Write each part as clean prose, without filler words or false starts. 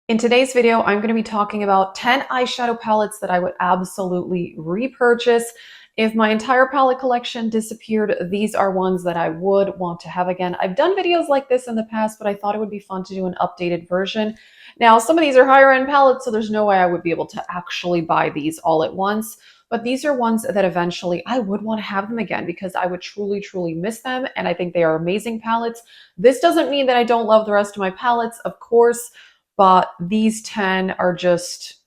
In today's video, I'm going to be talking about 10 eyeshadow palettes that I would absolutely repurchase. If my entire palette collection disappeared, these are ones that I would want to have again. I've done videos like this in the past, but I thought it would be fun to do an updated version. Now, some of these are higher end palettes, so there's no way I would be able to actually buy these all at once. But these are ones that eventually I would want to have them again because I would truly, truly miss them. And I think they are amazing palettes. This doesn't mean that I don't love the rest of my palettes, of course. But these 10 are just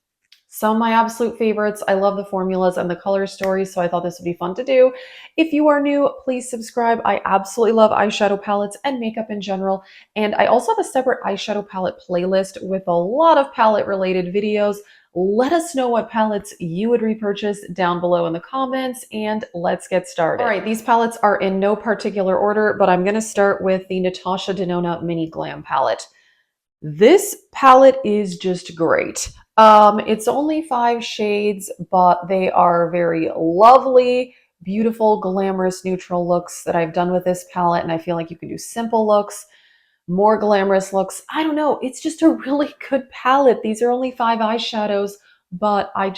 some of my absolute favorites. I love the formulas and the color stories, so I thought this would be fun to do. If you are new, please subscribe. I absolutely love eyeshadow palettes and makeup in general. And I also have a separate eyeshadow palette playlist with a lot of palette-related videos. Let us know what palettes you would repurchase down below in the comments, and let's get started. All right, these palettes are in no particular order, but I'm going to start with the Natasha Denona Mini Glam palette. This palette is just great. It's only 5 shades, but they are very lovely, beautiful, glamorous, neutral looks that I've done with this palette. And I feel like you can do simple looks, more glamorous looks. I don't know. It's just a really good palette. These are only 5 eyeshadows, but I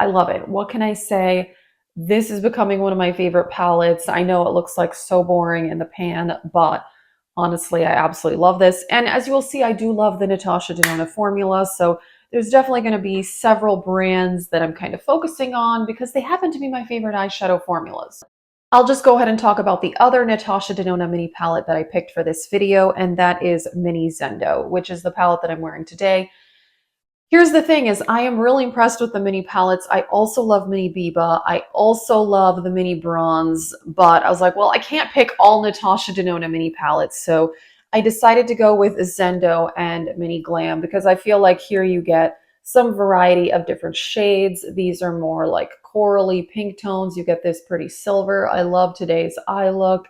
love it. What can I say? This is becoming one of my favorite palettes. I know it looks like so boring in the pan, but honestly, I absolutely love this. And as you will see, I do love the Natasha Denona formula. So there's definitely going to be several brands that I'm kind of focusing on because they happen to be my favorite eyeshadow formulas. I'll just go ahead and talk about the other Natasha Denona mini palette that I picked for this video, and that is Mini Zendo, which is the palette that I'm wearing today. Here's the thing is I am really impressed with the mini palettes. I also love Mini Biba. I also love the Mini Bronze, but I was like, well, I can't pick all Natasha Denona mini palettes. So I decided to go with Zendo and Mini Glam because I feel like here you get some variety of different shades. These are more like corally pink tones. You get this pretty silver. I love today's eye look.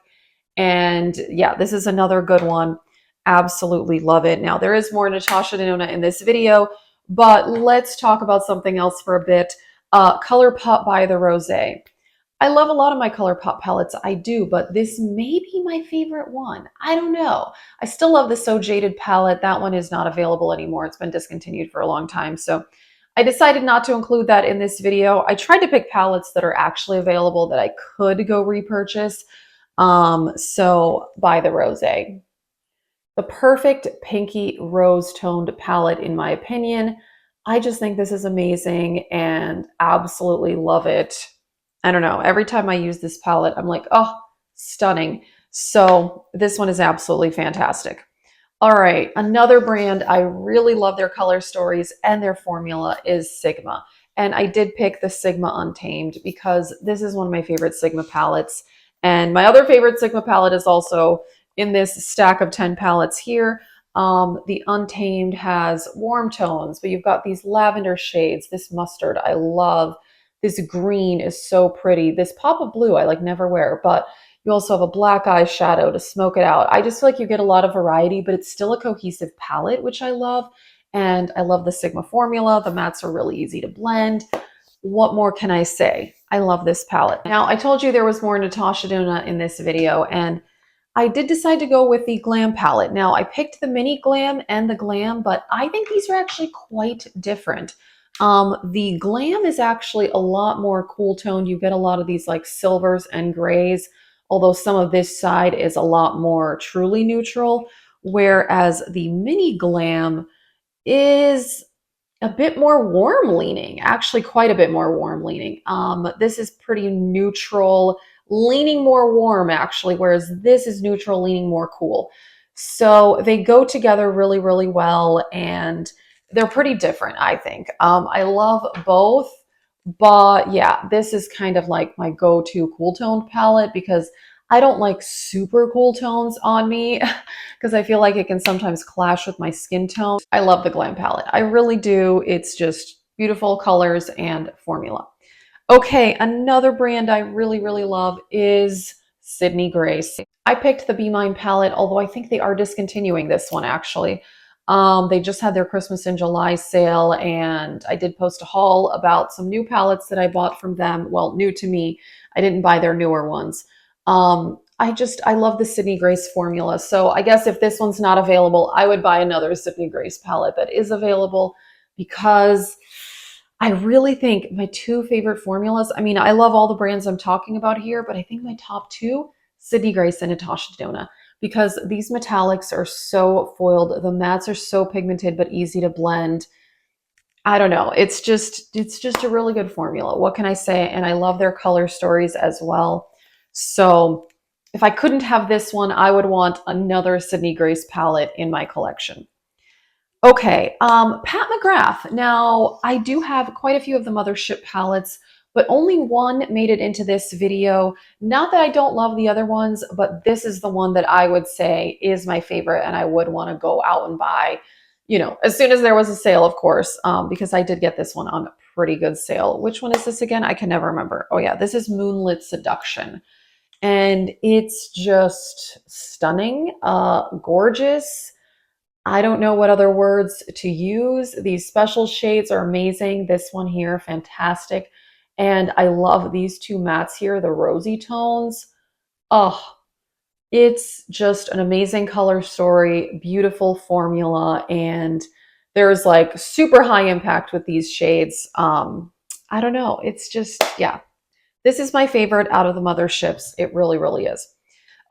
And yeah, this is another good one. Absolutely love it. Now, there is more Natasha Denona in this video, but let's talk about something else for a bit. ColourPop by the Rosé. I love a lot of my ColourPop palettes. I do, but this may be my favorite one. I don't know. I still love the So Jaded palette. That one is not available anymore. It's been discontinued for a long time. So I decided not to include that in this video. I tried to pick palettes that are actually available that I could go repurchase. So by the Rosé. The perfect pinky rose toned palette in my opinion. I just think this is amazing and absolutely love it. I don't know. Every time I use this palette, I'm like, oh, stunning. So this one is absolutely fantastic. All right, another brand I really love their color stories and their formula is Sigma. And I did pick the Sigma Untamed because this is one of my favorite Sigma palettes. And my other favorite Sigma palette is also in this stack of 10 palettes here. The Untamed has warm tones, but you've got these lavender shades. This mustard I love. This green is so pretty. This pop of blue I like never wear, but you also have a black eyeshadow to smoke it out. I just feel like you get a lot of variety, but it's still a cohesive palette, which I love. And I love the Sigma formula. The mattes are really easy to blend. What more can I say? I love this palette. Now, I told you there was more Natasha Denona in this video, and I did decide to go with the Glam palette. Now, I picked the Mini Glam and the Glam, but I think these are actually quite different. The Glam is actually a lot more cool toned. You get a lot of these like silvers and grays, although some of this side is a lot more truly neutral, whereas the Mini Glam is a bit more warm leaning, actually quite a bit more warm leaning. This is pretty neutral, leaning more warm actually, whereas this is neutral, leaning more cool. So they go together really, really well, and they're pretty different, I think. I love both, but yeah, this is kind of like my go-to cool toned palette because I don't like super cool tones on me because I feel like it can sometimes clash with my skin tone. I love the Glam palette. I really do. It's just beautiful colors and formula. Okay, another brand I really, really love is Sydney Grace. I picked the Be Mine palette, although I think they are discontinuing this one actually. They just had their Christmas in July sale, and I did post a haul about some new palettes that I bought from them. Well, new to me. I didn't buy their newer ones. I love the Sydney Grace formula. So I guess if this one's not available, I would buy another Sydney Grace palette that is available because I really think my two favorite formulas, I mean, I love all the brands I'm talking about here, but I think my top two, Sydney Grace and Natasha Denona, because these metallics are so foiled. The mattes are so pigmented, but easy to blend. I don't know. It's just a really good formula. What can I say? And I love their color stories as well. So if I couldn't have this one, I would want another Sydney Grace palette in my collection. Okay, Pat McGrath. Now, I do have quite a few of the Mothership palettes, but only one made it into this video. Not that I don't love the other ones, but this is the one that I would say is my favorite and I would want to go out and buy, as soon as there was a sale, of course, because I did get this one on a pretty good sale. Which one is this again? I can never remember. Oh yeah, this is Moonlit Seduction. And it's just stunning, gorgeous. I don't know what other words to use. These special shades are amazing. This one here, fantastic. And I love these two mattes here, the rosy tones. Oh, it's just an amazing color story, beautiful formula, and there's like super high impact with these shades. I don't know. It's just, yeah. This is my favorite out of the motherships. It really, really is.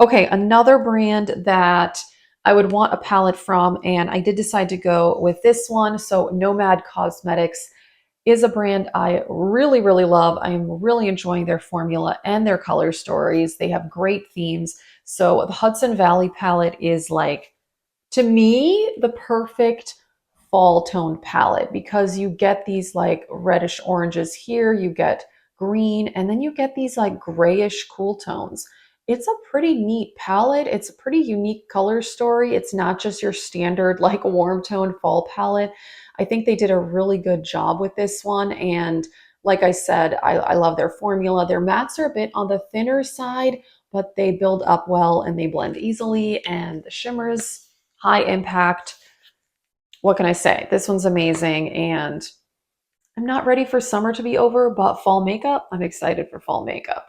Okay, another brand that I would want a palette from, and I did decide to go with this one. So Nomad Cosmetics is a brand I really, really love. I am really enjoying their formula and their color stories. They have great themes. So the Hudson Valley palette is like, to me, the perfect fall toned palette because you get these like reddish oranges here, you get green, and then you get these like grayish cool tones. It's a pretty neat palette. It's a pretty unique color story. It's not just your standard like warm toned fall palette. I think they did a really good job with this one. And like I said, I love their formula. Their mattes are a bit on the thinner side, but they build up well and they blend easily. And the shimmers, high impact. What can I say? This one's amazing. And I'm not ready for summer to be over, but fall makeup, I'm excited for fall makeup.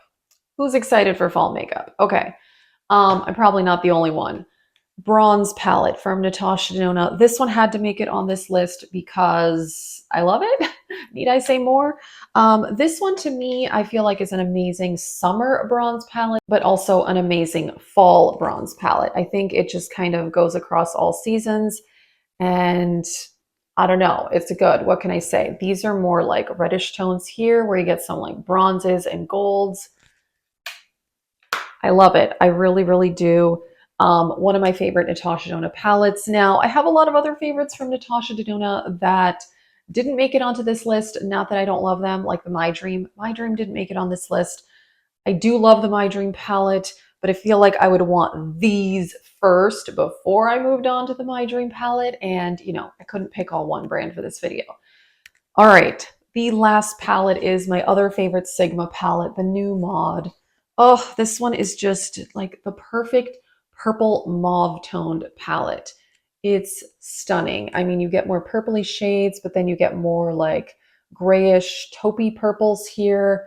Who's excited for fall makeup? Okay. I'm probably not the only one. Bronze palette from Natasha Denona. This one had to make it on this list because I love it. Need I say more? This one to me, I feel like is an amazing summer bronze palette, but also an amazing fall bronze palette. I think it just kind of goes across all seasons. And I don't know, it's good. What can I say? These are more like reddish tones here where you get some like bronzes and golds. I love it. I really, really do. One of my favorite Natasha Denona palettes. Now, I have a lot of other favorites from Natasha Denona that didn't make it onto this list. Not that I don't love them, like the My Dream. My Dream didn't make it on this list. I do love the My Dream palette, but I feel like I would want these first before I moved on to the My Dream palette. And, I couldn't pick all one brand for this video. All right, the last palette is my other favorite Sigma palette, the new Mod. Oh, this one is just like the perfect purple mauve toned palette. It's stunning. I mean, you get more purpley shades, but then you get more like grayish taupey purples here.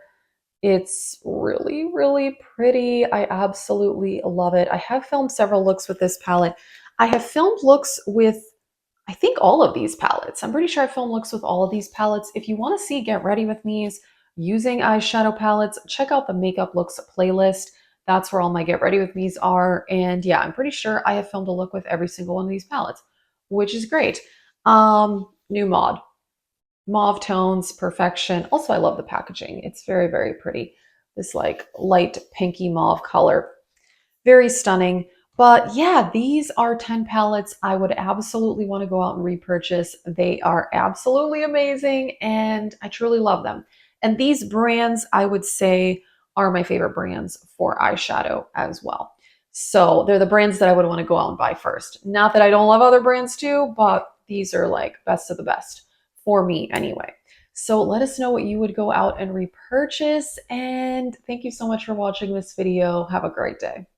It's really, really pretty. I absolutely love it. I have filmed several looks with this palette. I have filmed looks with, I think, all of these palettes. I'm pretty sure I filmed looks with all of these palettes. If you want to see Get Ready With Me's using eyeshadow palettes, check out the Makeup Looks playlist. That's where all my Get Ready With Me's are. And yeah, I'm pretty sure I have filmed a look with every single one of these palettes, which is great. New Mod. Mauve tones, perfection. Also, I love the packaging. It's very, very pretty. This like light pinky mauve color. Very stunning. But yeah, these are 10 palettes I would absolutely want to go out and repurchase. They are absolutely amazing and I truly love them. And these brands, I would say, are my favorite brands for eyeshadow as well. So they're the brands that I would want to go out and buy first. Not that I don't love other brands too, but these are like best of the best for me anyway. So let us know what you would go out and repurchase. And thank you so much for watching this video. Have a great day.